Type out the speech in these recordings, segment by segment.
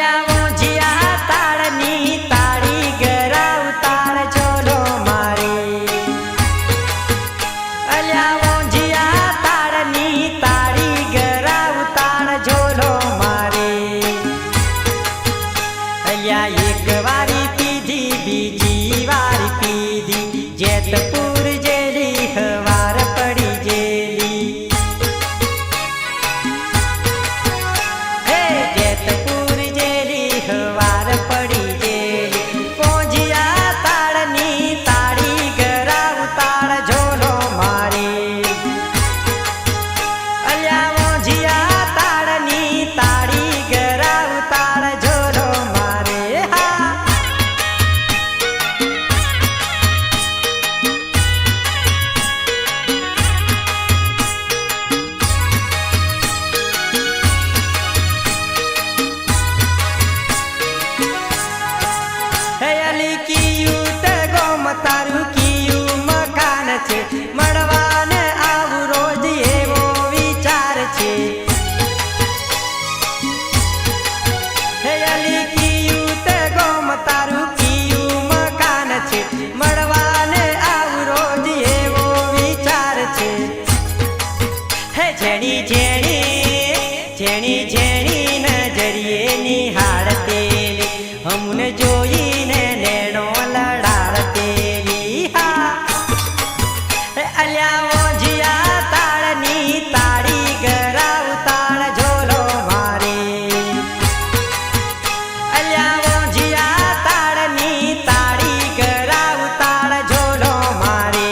અલ્યા મોંજીયા તાળની તાળી ગરા ઉતાર ઝોલો મારે અલ્યા મોંજીયા તાળની તાળી ગરા ઉતાર ઝોલો મારે અલ્યા એક વારી પીધી બીજી વારી પીધી જેતપુર જેલી હવાર પડી જેલી હે જેતપુર જેલી હવાર પડી જેલી મોંજીયા તાળની તાળી ગરા ઉતાર ઝોલો મારે અલ્યા મોંજીયા તાળની તાળી ગરા ઉતાર ઝોલો મારે હા હે અલી કિયું તે ગોમ તારું કિયું મકાન છે મળવાને આવું રોજ એવો વિચાર છે હે અલી કિયું તે ગોમ તારું કિયું મકાન છે મળવાને આવું રોજ એવો વિચાર છે હે જેણી જેણી નજરીએ નિહાળતેલી હમને જોઈને નેણો લડાડતેલી હા હે અલ્યા મોંજીયા તાળની તાળી ગરા ઉતાર ઝોલો મારે અલ્યા મોંજીયા તાળની તાળી ગરા ઉતાર ઝોલો મારે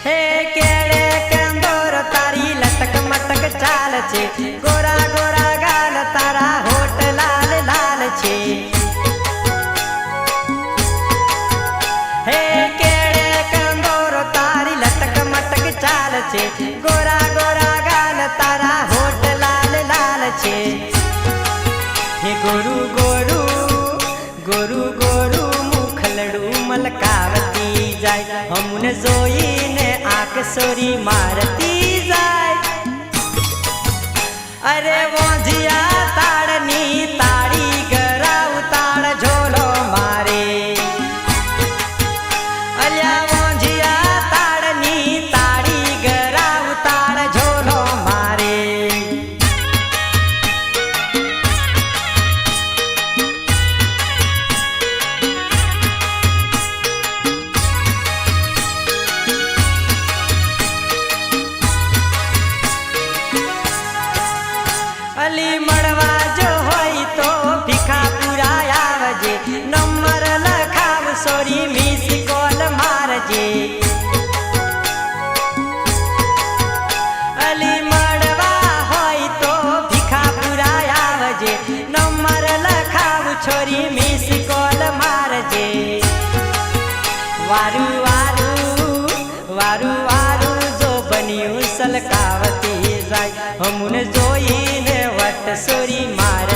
હે કેળે કંદોર તારી લટક મટક ચાલ છે ગોરા ગોરા ગાલ તારા હોઠ લાલ લાલ છે હે કેળે કંદોર તારી લટક મટક ચાલ છે ગોરા ગોરા ગાલ તારા હોઠ લાલ લાલ છે હે ગોરુ ગોરુ ગોરુ ગોરુ મુખલડું મલકાવતી જાય હમને જોઈને આંખ સોરી મારતી જાય અરે મોંજીયા તાળની તાળી ગરા ઉતાર ઝોલો મારે અલ્યા મોંજીયા તાળની તાળી ગરા ઉતાર ઝોલો મારે અલી મળવા જો હોય તો ભીખાપુરા આવજે નંબર લખાવ સોરી મિસ કોલ મારજે અલી મળવા હોય તો ભીખાપુરા આવજે નંબર લખાવ છોરી મિસ કોલ મારજે વારું વારું વારું વારું જો બન્યું સલકાવતી જાય હમને જોઈને વટ સોરી માર